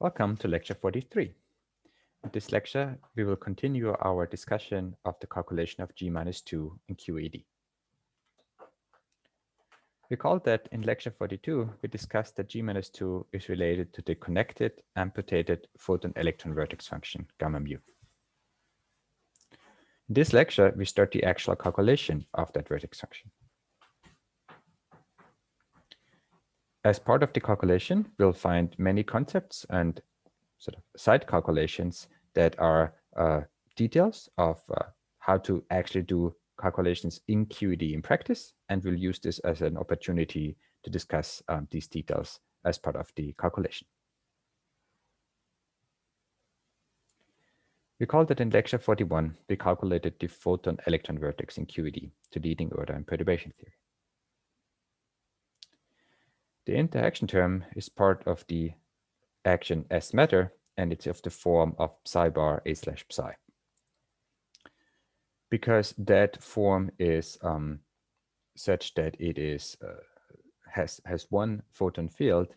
Welcome to lecture 43. In this lecture, we will continue our discussion of the calculation of G-2 in QED. Recall that in lecture 42, we discussed that G-2 is related to the connected amputated photon-electron vertex function, gamma mu. In this lecture, we start the actual calculation of that vertex function. As part of the calculation, we'll find many concepts and sort of side calculations that are details of how to actually do calculations in QED in practice, and we'll use this as an opportunity to discuss these details as part of the calculation. Recall that in lecture 41, we calculated the photon-electron vertex in QED to leading order in perturbation theory. The interaction term is part of the action as matter, and it's of the form of psi bar a slash psi. Because that form is such that it is has one photon field,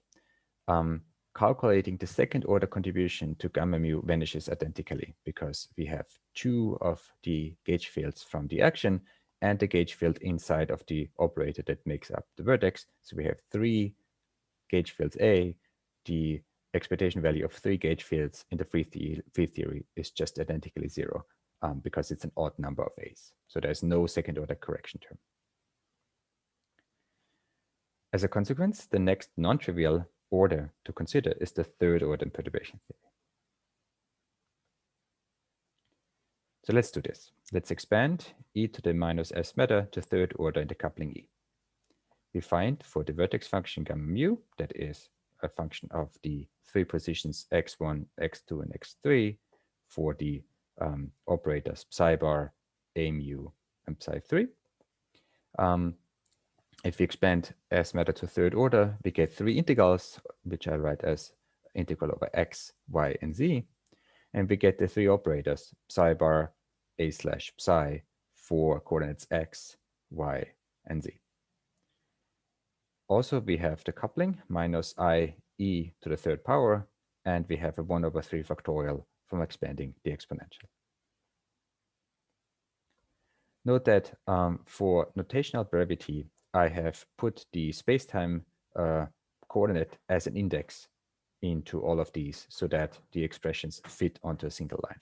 calculating the second order contribution to gamma mu vanishes identically, because we have two of the gauge fields from the action and the gauge field inside of the operator that makes up the vertex. So we have three gauge fields A. The expectation value of three gauge fields in the free theory is just identically zero, because it's an odd number of A's. So there's no second order correction term. As a consequence, the next non-trivial order to consider is the third order in perturbation theory. So let's do this. Let's expand e to the minus s matter to third order in the coupling E. We find for the vertex function gamma mu, that is a function of the three positions x1, x2, and x3 for the operators psi bar, a mu, and psi 3. If we expand s matter to third order, we get three integrals, which I write as integral over x, y, and z. And we get the three operators psi bar, a slash psi for coordinates x, y, and z. Also, we have the coupling minus I e to the third power, and we have a 1 over 3 factorial from expanding the exponential. Note that for notational brevity, I have put the spacetime coordinate as an index into all of these so that the expressions fit onto a single line.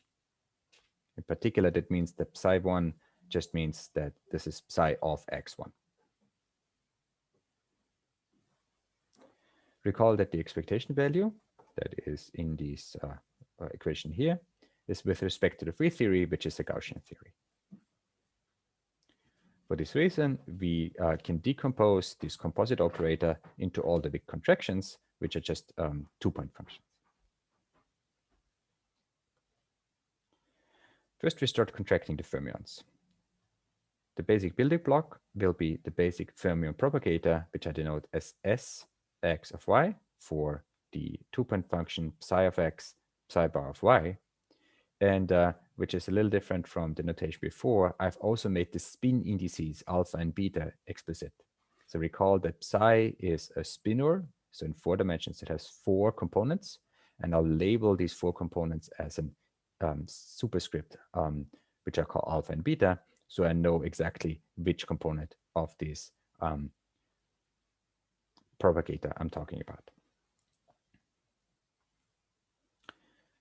In particular, that means that psi1 just means that this is psi of x1. Recall that the expectation value that is in this equation here is with respect to the free theory, which is a Gaussian theory. For this reason, we can decompose this composite operator into all the Wick contractions, which are just two-point functions. First, we start contracting the fermions. The basic building block will be the basic fermion propagator, which I denote as S x of y for the two-point function psi of x, psi bar of y, and which is a little different from the notation before. I've also made the spin indices alpha and beta explicit. So recall that psi is a spinor, so in 4 dimensions it has 4 components, and I'll label these 4 components as a superscript, which I call alpha and beta, so I know exactly which component of this propagator I'm talking about.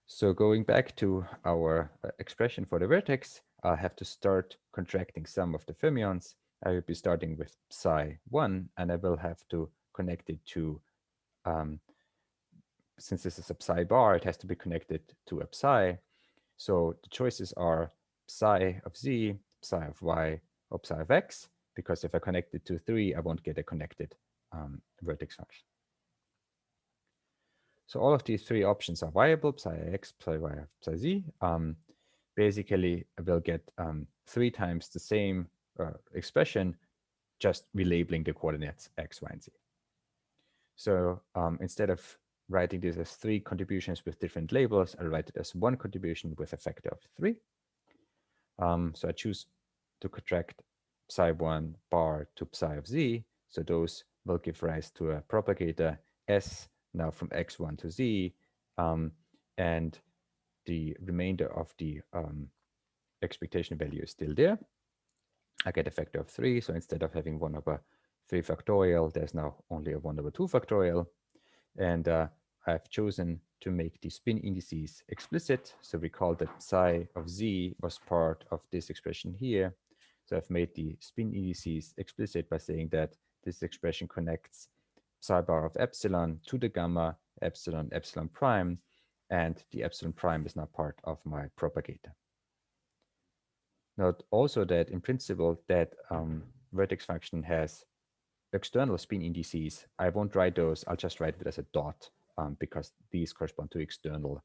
So going back to our expression for the vertex, I'll have to start contracting some of the fermions. I will be starting with psi1, and I will have to connect it to, since this is a psi bar, it has to be connected to a psi. So the choices are psi of z, psi of y, or psi of x, because if I connect it to 3, I won't get a connected vertex function. So all of these 3 options are viable, psi x, psi y, psi z. Basically, I will get 3 times the same expression, just relabeling the coordinates x, y, and z. So instead of writing this as 3 contributions with different labels, I'll write it as 1 contribution with a factor of 3. So I choose to contract psi1 bar to psi of z. So those will give rise to a propagator S now from x1 to z, and the remainder of the expectation value is still there. I get a factor of 3. So instead of having 1 over 3 factorial, there's now only a 1 over 2 factorial. And I've chosen to make the spin indices explicit. So recall that psi of z was part of this expression here. So I've made the spin indices explicit by saying that this expression connects psi bar of epsilon to the gamma epsilon epsilon prime, and the epsilon prime is now part of my propagator. Note also that in principle that vertex function has external spin indices. I won't write those, I'll just write it as a dot because these correspond to external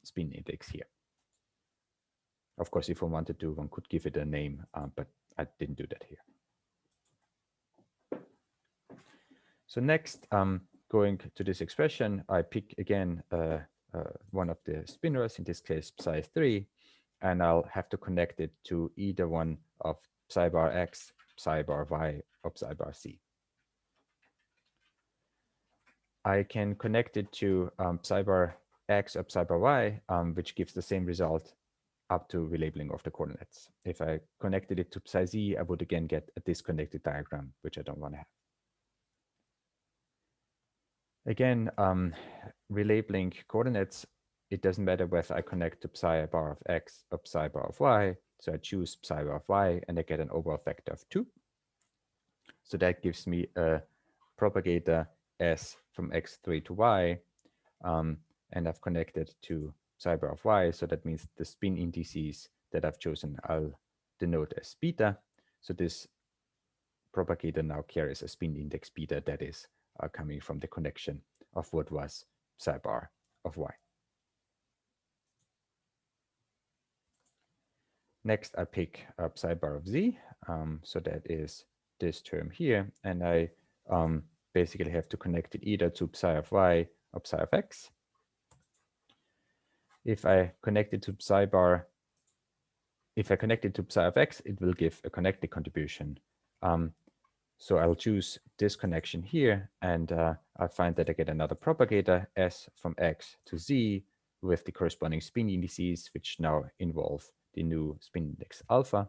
spin index here. Of course, if one wanted to, one could give it a name, but I didn't do that here. So next, going to this expression, I pick again one of the spinors, in this case psi 3, and I'll have to connect it to either one of psi bar x, psi bar y, or psi bar c. I can connect it to psi bar x or psi bar y, which gives the same result up to relabeling of the coordinates. If I connected it to psi z, I would again get a disconnected diagram, which I don't want to have. Again, relabeling coordinates, it doesn't matter whether I connect to psi bar of x or psi bar of y. So I choose psi bar of y and I get an overall factor of 2. So that gives me a propagator s from x3 to y. And I've connected to psi bar of y. So that means the spin indices that I've chosen, I'll denote as beta. So this propagator now carries a spin index beta that is coming from the connection of what was psi bar of y. Next, I pick up psi bar of z. So that is this term here. And I basically have to connect it either to psi of y or psi of x. If I connect it to psi bar, if I connect it to psi of x, it will give a connected contribution. So I'll choose this connection here, and I find that I get another propagator, s from x to z, with the corresponding spin indices, which now involve the new spin index alpha.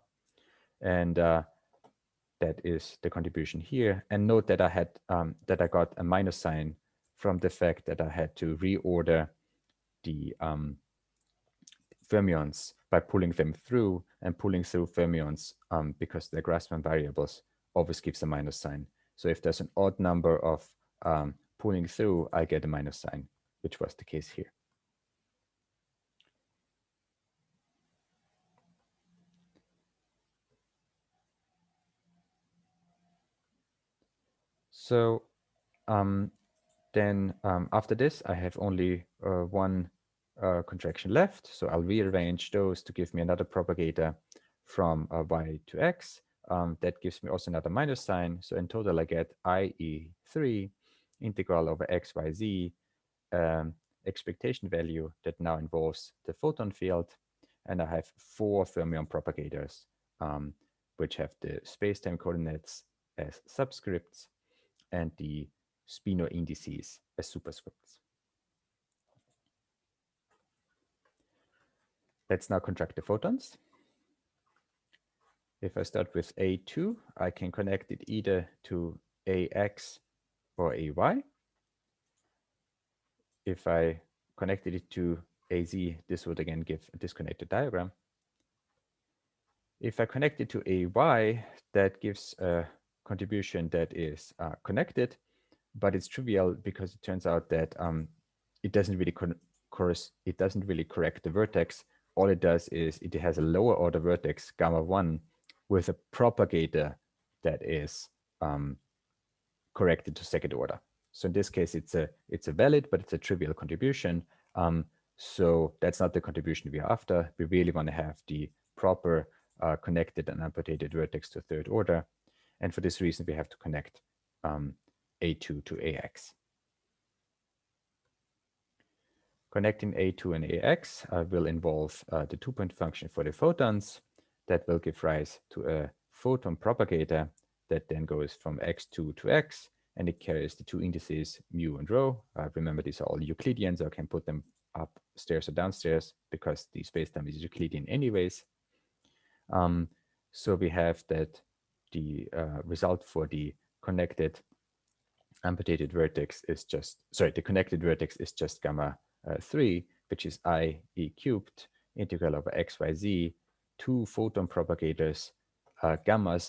And that is the contribution here. And note that I had that I got a minus sign from the fact that I had to reorder the fermions by pulling them through, and pulling through fermions because they're Grassmann variables always gives a minus sign. So if there's an odd number of pulling through, I get a minus sign, which was the case here. So then after this, I have only one contraction left. So I'll rearrange those to give me another propagator from y to x. That gives me also another minus sign. So in total, I get IE3 integral over x, y, z expectation value that now involves the photon field. And I have 4 fermion propagators, which have the space-time coordinates as subscripts and the spinor indices as superscripts. Let's now contract the photons. If I start with A2, I can connect it either to AX or AY. If I connected it to AZ, this would again give a disconnected diagram. If I connect it to AY, that gives a contribution that is connected, but it's trivial because it turns out that it doesn't really correct the vertex. All it does is it has a lower order vertex, gamma 1, with a propagator that is corrected to second order. So in this case, it's a valid, but it's a trivial contribution. So that's not the contribution we're after. We really want to have the proper connected and amputated vertex to third order. And for this reason, we have to connect A2 to AX. Connecting A2 and AX will involve the 2-point function for the photons. That will give rise to a photon propagator that then goes from X2 to X and it carries the two indices mu and rho. Remember, these are all Euclidean, so I can put them upstairs or downstairs because the spacetime is Euclidean anyways. So we have that the result for the connected amputated vertex is just, sorry, the connected vertex is just gamma 3, which is I e cubed integral over x, y, z, two photon propagators, gamma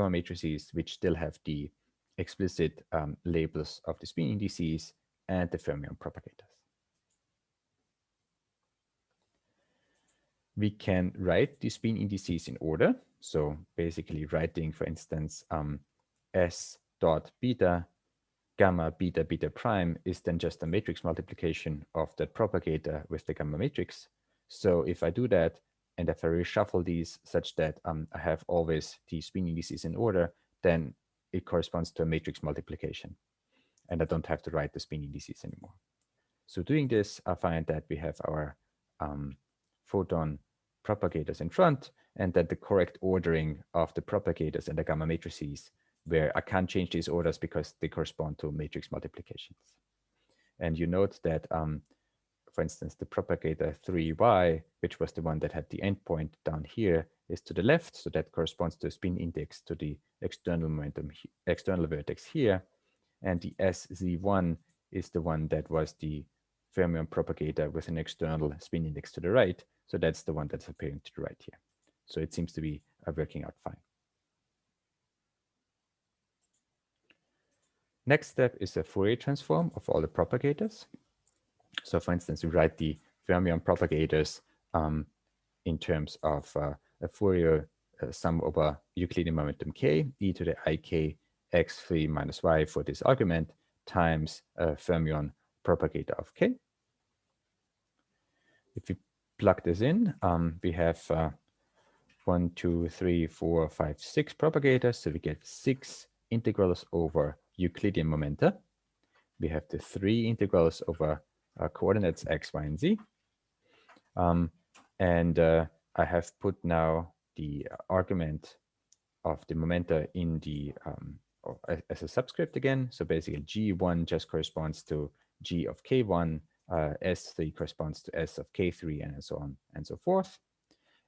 matrices, which still have the explicit labels of the spin indices and the fermion propagators. We can write the spin indices in order. So basically writing, for instance, S dot beta gamma beta beta prime is then just a matrix multiplication of that propagator with the gamma matrix. So if I do that, and if I reshuffle these such that I have always the spin indices in order, then it corresponds to a matrix multiplication. And I don't have to write the spin indices anymore. So doing this, I find that we have our photon propagators in front, and that the correct ordering of the propagators and the gamma matrices, where I can't change these orders because they correspond to matrix multiplications. And you note that, for instance, the propagator 3y, which was the one that had the endpoint down here, is to the left. So that corresponds to a spin index to the external momentum, external vertex here. And the SZ1 is the one that was the fermion propagator with an external spin index to the right. So that's the one that's appearing to the right here. So it seems to be working out fine. Next step is a Fourier transform of all the propagators. So for instance, we write the fermion propagators in terms of a Fourier sum over Euclidean momentum k, e to the ik x3 minus y for this argument times a fermion propagator of k. If we plug this in, we have 1, 2, 3, 4, 5, 6 propagators. So we get 6 integrals over Euclidean momenta. We have the 3 integrals over coordinates x, y, and z. I have put now the argument of the momenta in the as a subscript again. So basically G1 just corresponds to G of K1, S3 corresponds to S of K3, and so on and so forth.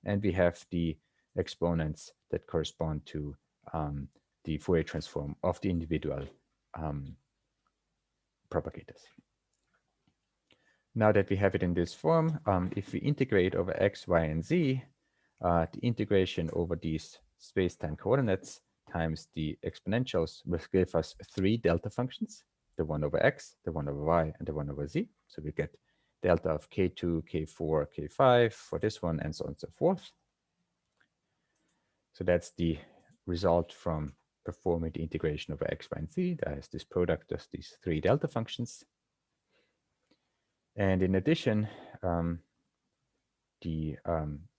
And we have the exponents that correspond to the Fourier transform of the individual propagators. Now that we have it in this form, if we integrate over x, y, and z, the integration over these space-time coordinates times the exponentials will give us 3 delta functions, the 1 over x, the 1 over y, and the 1 over z. So we get delta of k2, k4, k5 for this one, and so on and so forth. So that's the result from performing the integration over x, y, and z. That is this product of these 3 delta functions. And in addition, the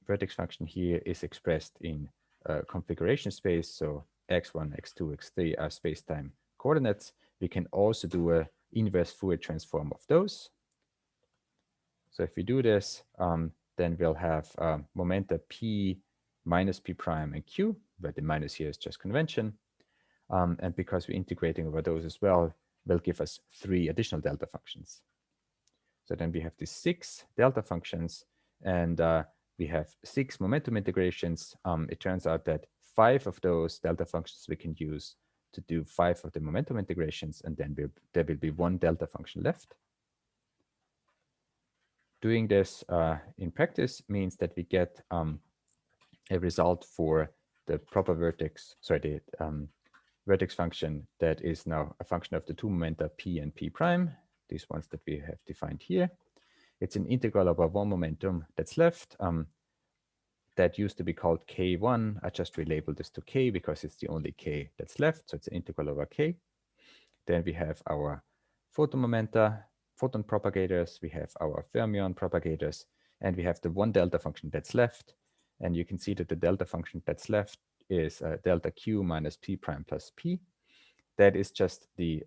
vertex function here is expressed in configuration space. So x1, x2, x3 are space-time coordinates. We can also do an inverse Fourier transform of those. So if we do this, then we'll have momenta p minus p prime and q, where the minus here is just convention. And because we're integrating over those as well, will give us 3 additional delta functions. So then we have these 6 delta functions, and we have 6 momentum integrations. It turns out that 5 of those delta functions we can use to do 5 of the momentum integrations, and then there will be 1 delta function left. Doing this in practice means that we get a result for the proper vertex, sorry, the vertex function that is now a function of the 2 momenta p and p prime, these ones that we have defined here. It's an integral over 1 momentum that's left. That used to be called k1. I just relabeled this to k because it's the only k that's left. So it's an integral over k. Then we have our photon momenta, photon propagators. We have our fermion propagators. And we have the 1 delta function that's left. And you can see that the delta function that's left is delta q minus p prime plus p. That is just the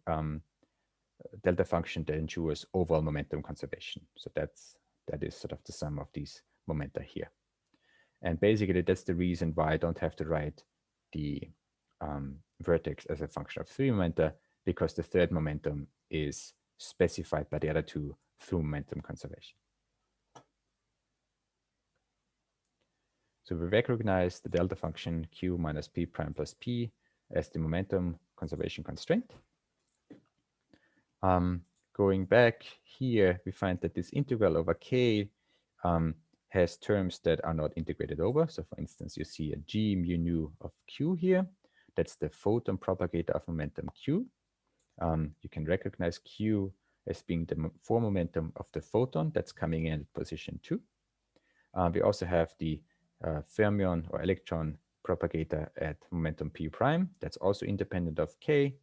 delta function that ensures overall momentum conservation. So that is sort of the sum of these momenta here. And basically that's the reason why I don't have to write the vertex as a function of 3 momenta, because the third momentum is specified by the other two through momentum conservation. So we recognize the delta function q minus p prime plus p as the momentum conservation constraint. Going back here, we find that this integral over k has terms that are not integrated over. So for instance, you see a g mu nu of q here. That's the photon propagator of momentum q. You can recognize q as being the form momentum of the photon that's coming in at position 2. We also have the fermion or electron propagator at momentum p prime. That's also independent of k.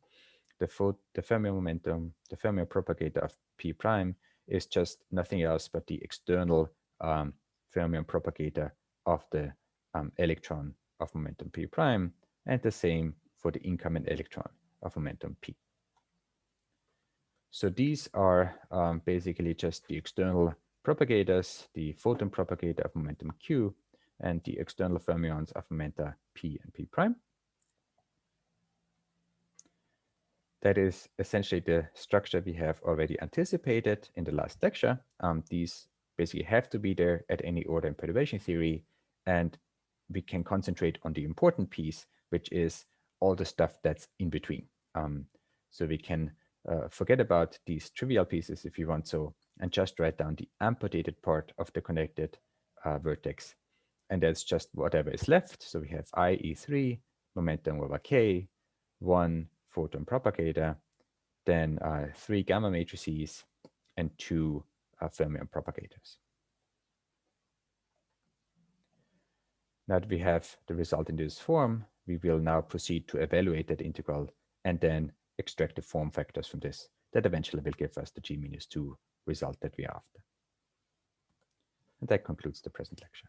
The fermion momentum, the fermion propagator of p prime is just nothing else but the external fermion propagator of the electron of momentum p prime, and the same for the incoming electron of momentum p. So these are basically just the external propagators, the photon propagator of momentum q, and the external fermions of momenta p and p prime. That is essentially the structure we have already anticipated in the last lecture. These basically have to be there at any order in perturbation theory, and we can concentrate on the important piece, which is all the stuff that's in between. So we can forget about these trivial pieces if you want so, and just write down the amputated part of the connected vertex. And that's just whatever is left. So we have IE3, momentum over K, 1 photon propagator, then 3 gamma matrices, and 2 fermion propagators. Now that we have the result in this form, we will now proceed to evaluate that integral and then extract the form factors from this that eventually will give us the g-2 result that we are after. And that concludes the present lecture.